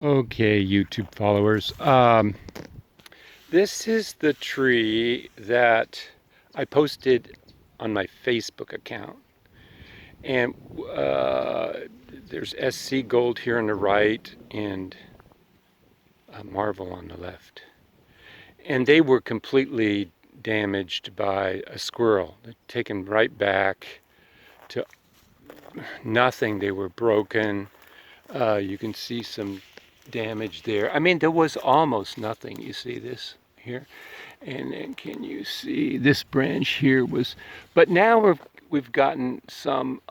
Okay, YouTube followers. This is the tree that I posted on my Facebook account. And there's SC Gold here on the right and Marvel on the left. And they were completely damaged by a squirrel. They're taken right back to nothing. They were broken. You can see some damage there. I mean, there was almost nothing. You see this here? And then can you see this branch here was, but now we've gotten some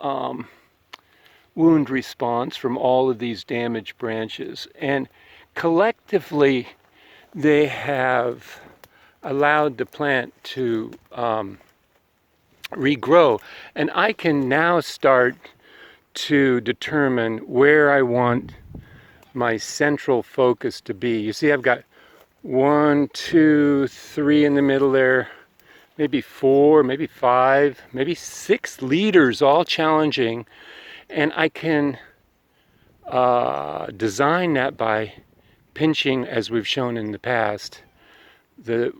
wound response from all of these damaged branches. And collectively, they have allowed the plant to regrow. And I can now start to determine where I want my central focus to be. You see, I've got 1, 2, 3 in the middle there, maybe 4, maybe 5, maybe 6 leaders, all challenging. And I can design that by pinching, as we've shown in the past, the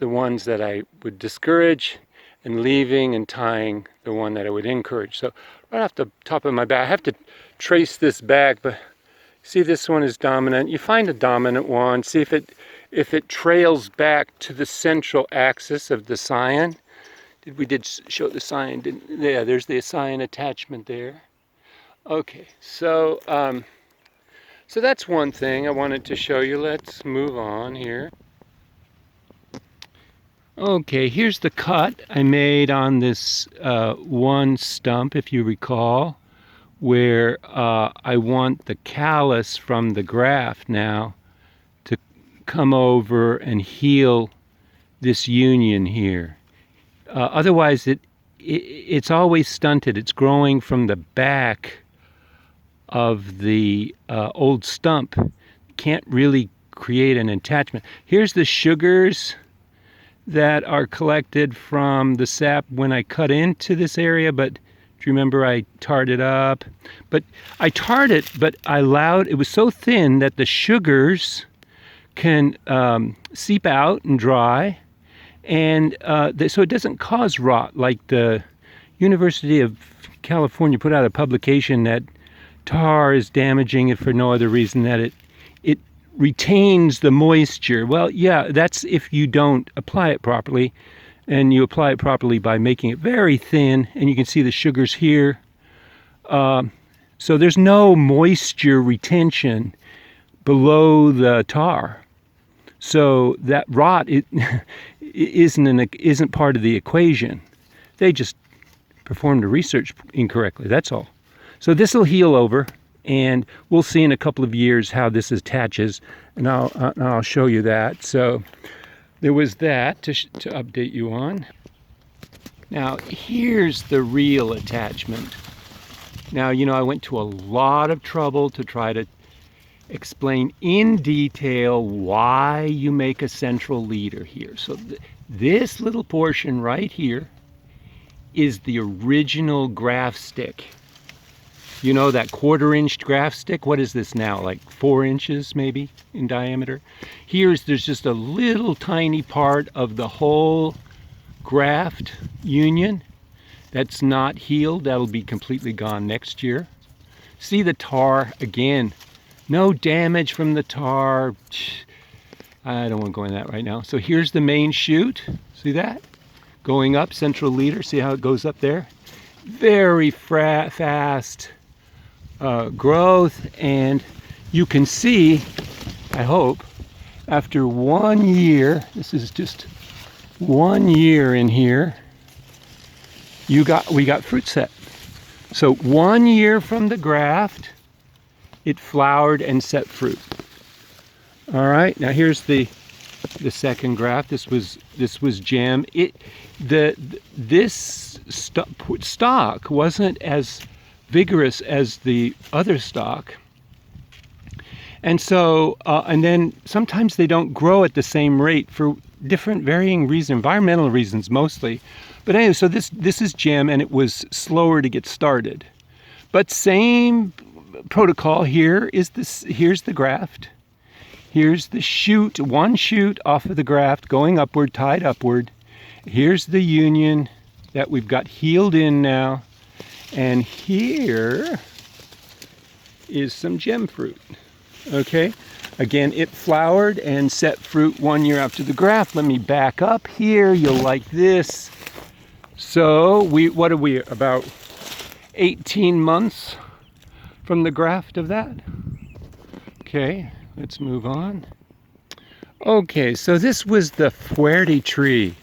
ones that I would discourage and leaving and tying the one that I would encourage. So right off the top of my back, I have to trace this back, but see, this one is dominant. You find a dominant one, see if it trails back to the central axis of the scion. We did show the scion, didn't? Yeah, there's the scion attachment there. Okay, so so that's one thing I wanted to show you. Let's move on here. Okay, here's the cut I made on this one stump, if you recall, where I want the callus from the graft now to come over and heal this union here. Otherwise, it's always stunted. It's growing from the back of the old stump. Can't really create an attachment. Here's the sugars that are collected from the sap when I cut into this area, but do you remember I tarred it up? But I tarred it, but I allowed, it was so thin that the sugars can seep out and dry, and so it doesn't cause rot. Like the University of California put out a publication that tar is damaging it for no other reason that it retains the moisture. Well, yeah, that's if you don't apply it properly, and you apply it properly by making it very thin, and you can see the sugars here. So there's no moisture retention below the tar. So that rot isn't part of the equation. They just performed the research incorrectly, that's all. So this will heal over, and we'll see in a couple of years how this attaches, and I'll show you that. So there was that to update you on. Now here's the real attachment. Now, you know, I went to a lot of trouble to try to explain in detail why you make a central leader here. So this little portion right here is the original graft stick. You know, that 1/4 inch graft stick? What is this now, like 4 inches maybe in diameter? There's just a little tiny part of the whole graft union that's not healed. That'll be completely gone next year. See the tar again. No damage from the tar. I don't want to go into that right now. So here's the main shoot. See that? Going up, central leader. See how it goes up there? Very fast growth, and you can see, I hope, after 1 year, this is just 1 year in here, we got fruit set. So 1 year from the graft, it flowered and set fruit. All right, now here's the second graft. This was gem. This stalk wasn't as vigorous as the other stalk, and so and then sometimes they don't grow at the same rate for different varying reasons, environmental reasons mostly. But anyway, so this is gem, and it was slower to get started, but same protocol here is this. Here's the graft. Here's the shoot, one shoot off of the graft going upward, tied upward. Here's the union that we've got healed in now. And here is some gem fruit. Okay, again, it flowered and set fruit 1 year after the graft. Let me back up here. You'll like this. So what are we, about 18 months from the graft of that? Okay, let's move on. Okay, so this was the Fuerte tree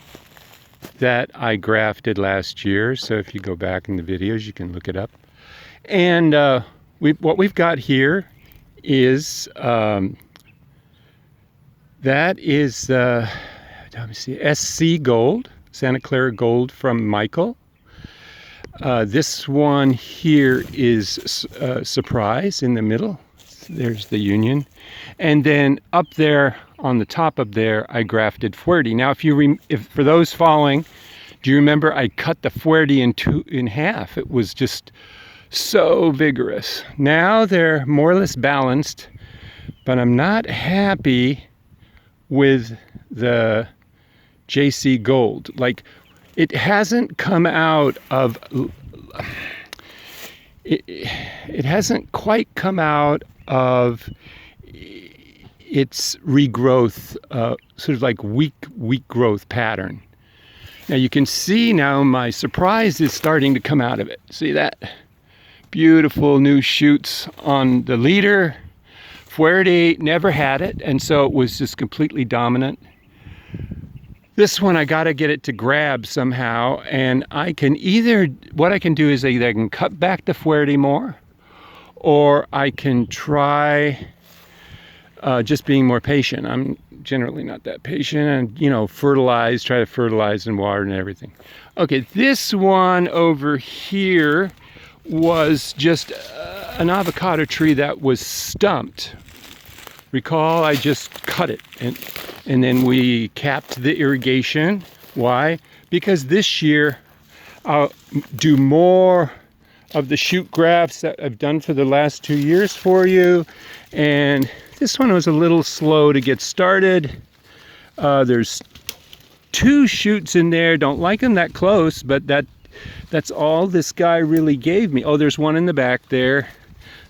that I grafted last year. So if you go back in the videos, you can look it up. And what we've got here is that is let me see, SC Gold, Santa Clara Gold from Michael. This one here is Surprise in the middle. There's the union. And then up there on the top of there, I grafted Fuerte. Now, if for those following, do you remember I cut the Fuerte in half? It was just so vigorous. Now they're more or less balanced, but I'm not happy with the JC Gold. Like, it hasn't come out of, it hasn't quite come out of its regrowth, sort of like weak growth pattern. Now you can see now my Surprise is starting to come out of it. See that? Beautiful new shoots on the leader. Fuerte never had it, and so it was just completely dominant. This one, I gotta get it to grab somehow, and I can what I can do is either I can cut back the Fuerte more, or I can try just being more patient. I'm generally not that patient, and try to fertilize and water and everything. Okay, this one over here was just an avocado tree that was stumped. Recall, I just cut it, and then we capped the irrigation. Why? Because this year I'll do more of the shoot grafts that I've done for the last 2 years for you. And this one was a little slow to get started. There's 2 shoots in there. Don't like them that close, but that's all this guy really gave me. Oh, there's one in the back there.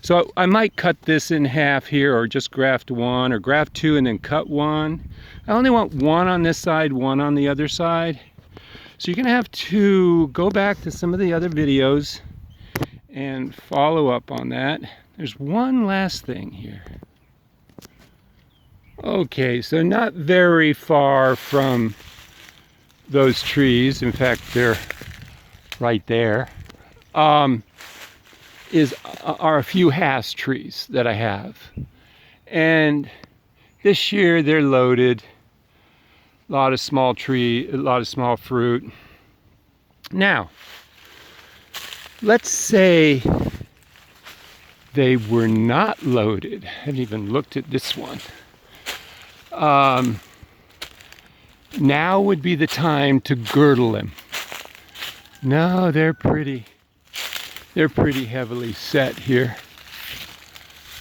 So I might cut this in half here, or just graft 1, or graft 2 and then cut 1. I only want 1 on this side, 1 on the other side. So you're gonna have to go back to some of the other videos and follow up on that. There's one last thing here. Okay, so not very far from those trees, in fact they're right there, are a few Hass trees that I have. And this year they're loaded. A lot of small fruit. Now, let's say they were not loaded. I haven't even looked at this one. Now would be the time to girdle them. No, they're pretty heavily set here.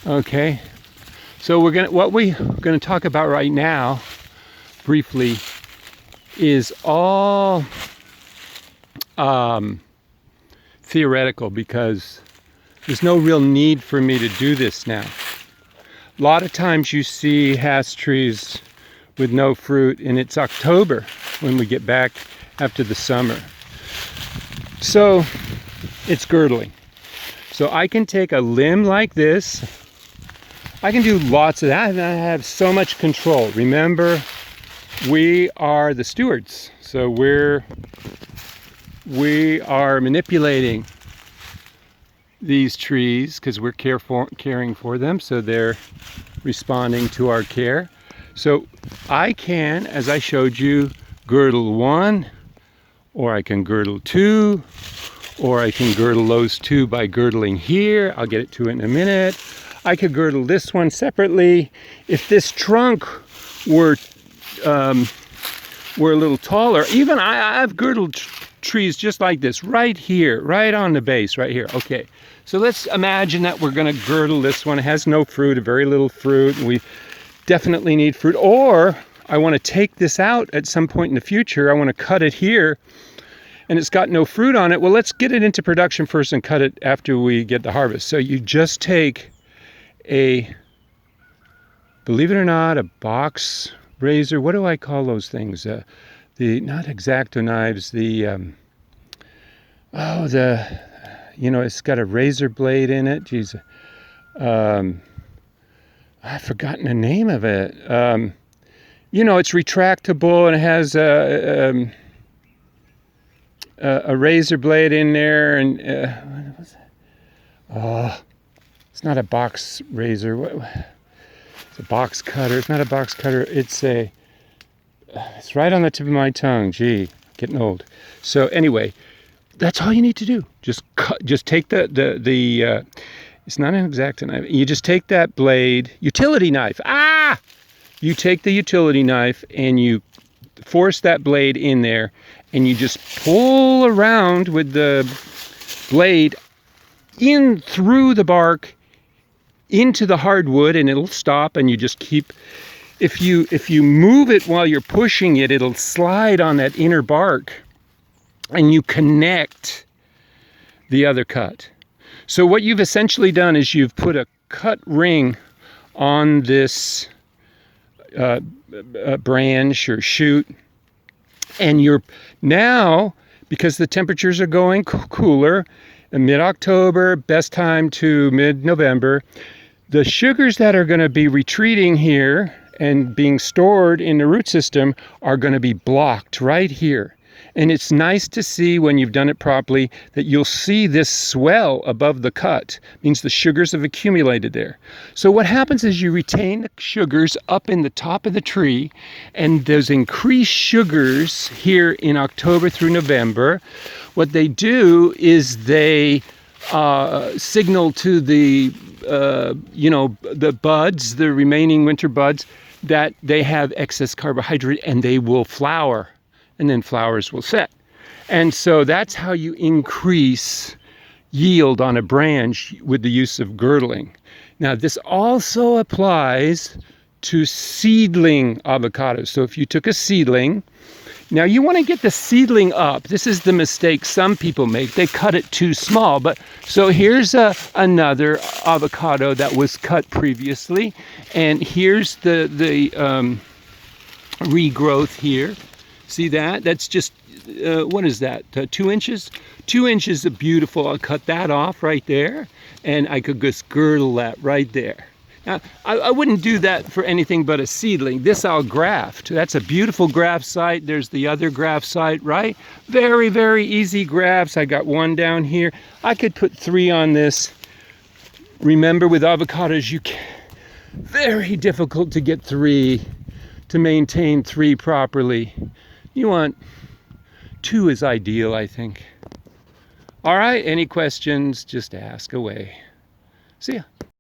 Okay, so what we're gonna talk about right now, briefly, is all theoretical, because there's no real need for me to do this now. A lot of times you see Hass trees with no fruit, and it's October when we get back after the summer. So it's girdling. So I can take a limb like this. I can do lots of that, and I have so much control. Remember, we are the stewards. So we are manipulating these trees because we're caring for them, so they're responding to our care. So I can, as I showed you, girdle 1, or I can girdle 2, or I can girdle those 2 by girdling here. I'll get to it in a minute. I could girdle this one separately. If this trunk were a little taller, even I've girdled trees just like this, right here, right on the base, right here. Okay, so let's imagine that we're going to girdle this one. It has no fruit, a very little fruit, and we definitely need fruit. Or I want to take this out at some point in the future. I want to cut it here, and it's got no fruit on it. Well, let's get it into production first and cut it after we get the harvest. So you just take a, believe it or not, a box razor. What do I call those things? The not X-Acto knives. It's got a razor blade in it. Geez, I've forgotten the name of it. It's retractable and it has a razor blade in there, and what was that? Oh, it's not a box razor. It's a box cutter. It's not a box cutter. It's right on the tip of my tongue. Gee, getting old. So anyway, that's all you need to do. Just take the it's not an X-Acto knife. You just take that blade, utility knife. You take the utility knife and you force that blade in there, and you just pull around with the blade in through the bark into the hardwood, and it'll stop, and you just keep, if you move it while you're pushing it, it'll slide on that inner bark, and you connect the other cut. So what you've essentially done is you've put a cut ring on this branch or shoot, and you're now, because the temperatures are going cooler, in mid-October, best time to mid-November, the sugars that are going to be retreating here and being stored in the root system are going to be blocked right here. And it's nice to see when you've done it properly that you'll see this swell above the cut. It means the sugars have accumulated there. So what happens is you retain the sugars up in the top of the tree, and those increased sugars here in October through November, what they do is they signal to the buds, the remaining winter buds, that they have excess carbohydrate, and they will flower. And then flowers will set. And so that's how you increase yield on a branch with the use of girdling. Now, this also applies to seedling avocados. So if you took a seedling, now you want to get the seedling up. This is the mistake some people make. They cut it too small. But so here's another avocado that was cut previously. And here's the regrowth here. See that? That's just, what is that, 2 inches? 2 inches of beautiful. I'll cut that off right there, and I could just girdle that right there. Now, I wouldn't do that for anything but a seedling. This I'll graft. That's a beautiful graft site. There's the other graft site, right? Very, very easy grafts. I got one down here. I could put 3 on this. Remember, with avocados, very difficult to get 3, to maintain 3 properly. You want 2 is ideal, I think. All right, any questions, just ask away. See ya.